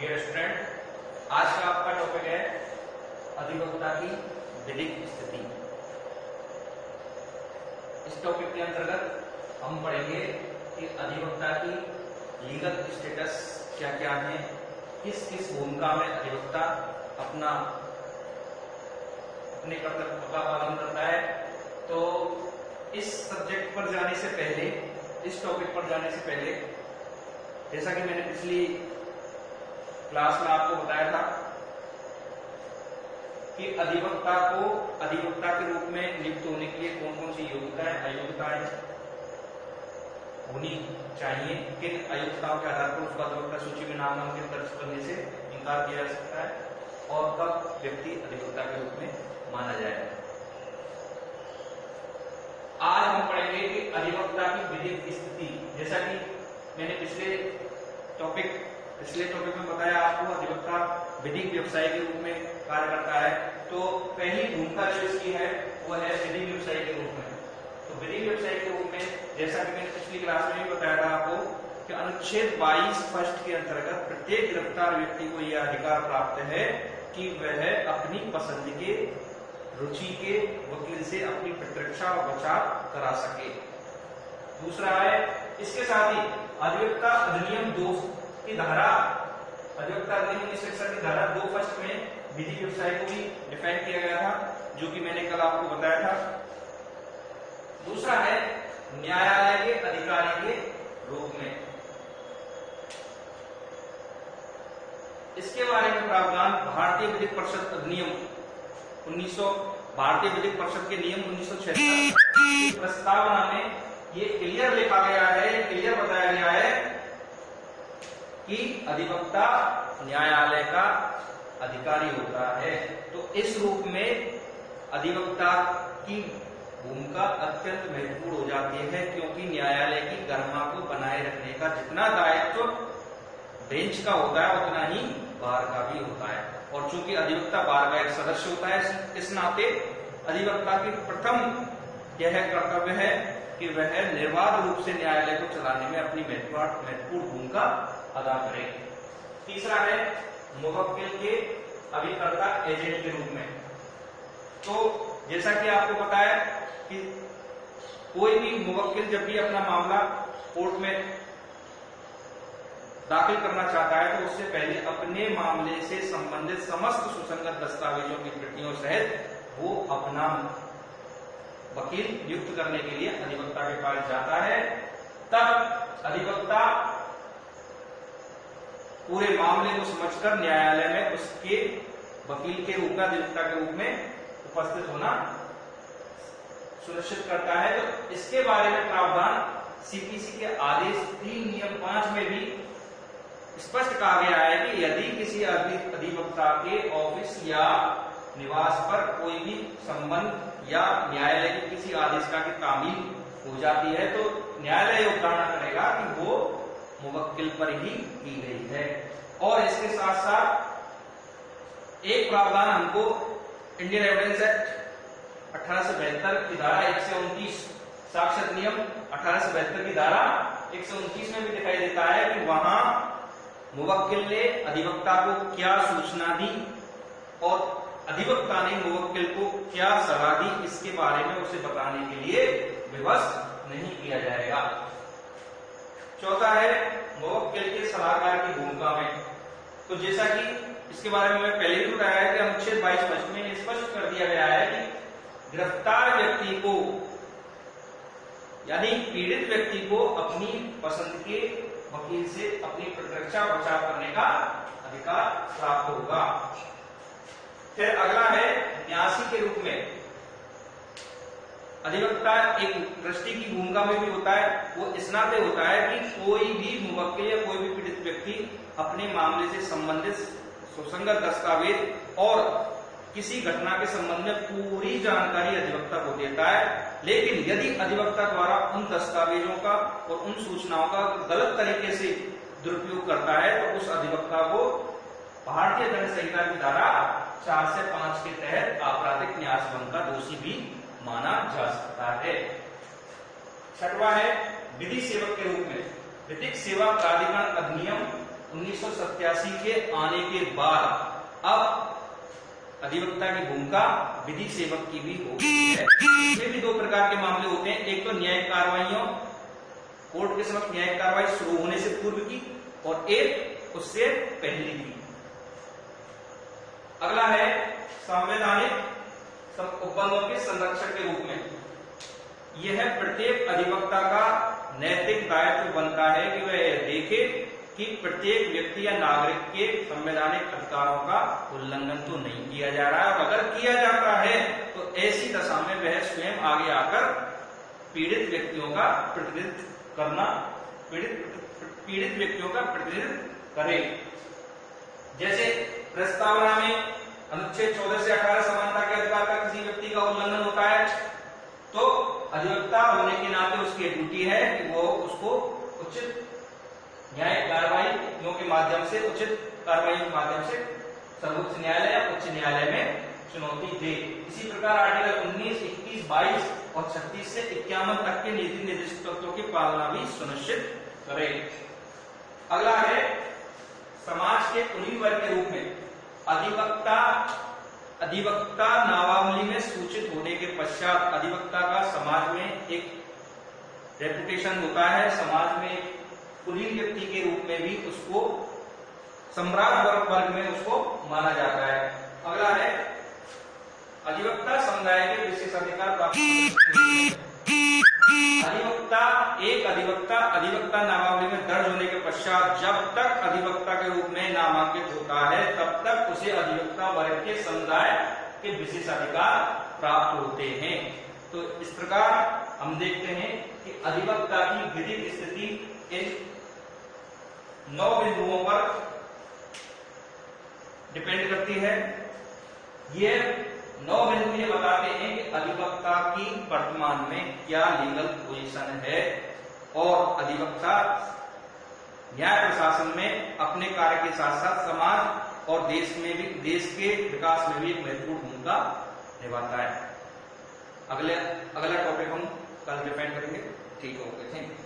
Dear student, आज का आपका टॉपिक है अधिवक्ता की विधिक स्थिति। इस टॉपिक के अंतर्गत हम पढ़ेंगे कि अधिवक्ता की लीगल स्टेटस क्या क्या है, किस किस भूमिका में अधिवक्ता अपने कर्तव्य का पालन करता है। तो इस सब्जेक्ट पर जाने से पहले, इस टॉपिक पर जाने से पहले, जैसा कि मैंने पिछली क्लास में आपको बताया था कि अधिवक्ता के रूप में नियुक्त होने के लिए कौन कौन सी योग्यताएं अयोग्यताएं होनी चाहिए, किन अयोग्यताओं के आधार पर उसको अधिवक्ता सूची में नाम के दर्ज करने से इनकार किया जा सकता है और कब व्यक्ति अधिवक्ता के रूप में माना जाएगा। आज हम पढ़ेंगे कि अधिवक्ता की विधिक स्थिति। जैसा कि मैंने पिछले टॉपिक में बताया आपको, अधिवक्ता विधिक व्यवसाय के रूप में कार्य करता है। तो पहली भूमिका जो इसकी है वह है विधिक व्यवसाय के रूप में। तो विधिक व्यवसाय के रूप में, जैसा कि मैंने पिछली क्लास में भी बताया था आपको, कि अनुच्छेद 22 फर्स्ट के अंतर्गत प्रत्येक गिरफ्तार व्यक्ति को यह अधिकार प्राप्त है कि वह अपनी पसंद के, रुचि के वकील से अपनी प्रतिरक्षा और बचाव करा सके। दूसरा है, इसके साथ ही अधिवक्ता अधिनियम 2 की धारा, अधिवक्ता अधिनियम की सेक्शन की धारा 2 फर्स्ट में विधिक व्यवसाय को भी डिफाइन किया गया था, जो कि मैंने कल आपको बताया था। दूसरा है न्यायालय के अधिकारी के रूप में। इसके बारे में प्रावधान भारतीय विधिक परिषद अधिनियम 1900, भारतीय विधिक परिषद के नियम 1976 की प्रस्तावना में ये क्लियर लिखा गया है, क्लियर बताया गया है कि अधिवक्ता न्यायालय का अधिकारी होता है। तो इस रूप में अधिवक्ता की भूमिका अत्यंत महत्वपूर्ण हो जाती है, क्योंकि न्यायालय की गरिमा को बनाए रखने का जितना दायित्व बेंच का होता है उतना ही बार का भी होता है। और चूंकि अधिवक्ता बार का एक सदस्य होता है, इस नाते अधिवक्ता की प्रथम यह कर्तव्य है कि वह निर्बाध रूप से न्यायालय को चलाने में अपनी महत्वपूर्ण भूमिका अदा करे। तीसरा है मुवक्किल के अभिकर्ता एजेंट के रूप में। तो जैसा कि आपको पता है कि कोई भी मुवक्किल जब भी अपना मामला कोर्ट में दाखिल करना चाहता है तो उससे पहले अपने मामले से संबंधित समस्त सुसंगत दस्तावेजों की प्रतियों सहित वो अपना वकील नियुक्त करने के लिए अधिवक्ता के पास जाता है। तब अधिवक्ता पूरे मामले को समझकर न्यायालय में उसके वकील के रूप में, अधिवक्ता के रूप में उपस्थित होना सुनिश्चित करता है। तो इसके बारे में प्रावधान सीपीसी के आदेश 3 नियम 5 में भी स्पष्ट कहा गया है कि यदि किसी अधिवक्ता के ऑफिस या निवास पर कोई भी संबंध या न्यायालय के किसी आदेशिका की तामील हो जाती है तो न्यायालय उद्धारण करेगा कि वो मुवक्किल पर ही की गई है। और इसके साथ साथ एक प्रावधान हमको इंडियन एविडेंस एक्ट 1872 की धारा 129, साक्ष्य अधिनियम 1872 की धारा 129 में भी दिखाई देता है कि वहां मुवक्किल ने अधिवक्ता को क्या सूचना दी और अधिवक्ता ने मुवक्किल को क्या सलाह दी, इसके बारे में उसे बताने के लिए विवश नहीं किया जाएगा। चौथा है मुवक्किल के सलाहकार की भूमिका में। तो जैसा कि इसके बारे में मैं पहले भी बताया है कि अनुच्छेद 22 में स्पष्ट कर दिया गया है कि गिरफ्तार व्यक्ति को, यानी पीड़ित व्यक्ति को अपनी पसंद के वकील से अपनी प्रतिरक्षा बचाव करने का अधिकार प्राप्त होगा। फिर अगला है न्यासी के रूप में। अधिवक्ता एक ट्रस्टी की भूमिका में भी होता है। वो इस नाते होता है कि कोई भी मुवक्किल या कोई भी पीड़ित व्यक्ति अपने मामले से संबंधित सुसंगत दस्तावेज और किसी घटना के संबंध में पूरी जानकारी अधिवक्ता को देता है, लेकिन यदि अधिवक्ता द्वारा उन दस्तावेजों का और उन सूचनाओं का गलत तरीके से दुरुपयोग करता है तो उस अधिवक्ता को भारतीय दंड संहिता की धारा 4 से 5 के तहत आपराधिक न्यास भंग का दोषी भी माना जा सकता है। छठवां है विधि सेवक के रूप में। विधिक सेवा प्राधिकरण अधिनियम 1987 के आने के बाद अब अधिवक्ता की भूमिका विधि सेवक की भी होती है। इसमें भी दो प्रकार के मामले होते हैं, एक तो न्यायिक कार्रवाइयों, कोर्ट के समक्ष न्यायिक कार्रवाई शुरू होने से पूर्व की, और एक उससे पहले की। अगला है संवैधानिक उपबंधों के संरक्षण के रूप में। यह प्रत्येक अधिवक्ता का नैतिक दायित्व बनता है कि वह देखे कि प्रत्येक व्यक्ति या नागरिक के संवैधानिक अधिकारों का उल्लंघन तो नहीं किया जा रहा है, और अगर किया जाता है तो ऐसी दशा में वह स्वयं आगे आकर पीड़ित व्यक्तियों का प्रतिनिधित्व करना, पीड़ित व्यक्तियों का प्रतिनिधित्व करे। जैसे प्रस्तावना में अनुच्छेद 14 से 18 समानता के अधिकार का किसी व्यक्ति का उल्लंघन होता है तो अधिवक्ता होने के नाते उसकी ड्यूटी है कि वो उसको उचित न्यायिक कार्रवाइयों के माध्यम से, उचित कार्रवाई के माध्यम से सर्वोच्च न्यायालय या उच्च न्यायालय में चुनौती दे। इसी प्रकार आर्टिकल 19, 21, 22 और 36 से 51 तक के नीति निर्दिष्ट तत्वों की पालना भी सुनिश्चित करे। अगला है समाज के कुलीन वर्ग के रूप में अधिवक्ता नामावली में सूचित होने के पश्चात अधिवक्ता का समाज में एक रेपुटेशन होता है, समाज में कुलीन व्यक्ति के रूप में भी उसको सम्राट वर्ग में उसको माना जाता है। अगला है अधिवक्ता समुदाय के विशेषाधिकार प्राप्त अधिवक्ता नामावली में दर्ज होने के पश्चात जब तक अधिवक्ता के रूप में नामांकित होता है तब तक उसे अधिवक्ता वर्ग के समुदाय के विशेषाधिकार प्राप्त होते हैं। तो इस प्रकार हम देखते हैं कि अधिवक्ता की विधिक स्थिति इन 9 बिंदुओं पर डिपेंड करती है। ये 9 बिंदु ये बताते हैं कि अधिवक्ता की वर्तमान में क्या लीगल पोजीशन है और अधिवक्ता न्याय प्रशासन में अपने कार्य के साथ साथ समाज और देश के विकास में भी एक महत्वपूर्ण भूमिका निभाता है। अगला टॉपिक हम कल डिफाइन करेंगे। ठीक है, ओके, थैंक यू।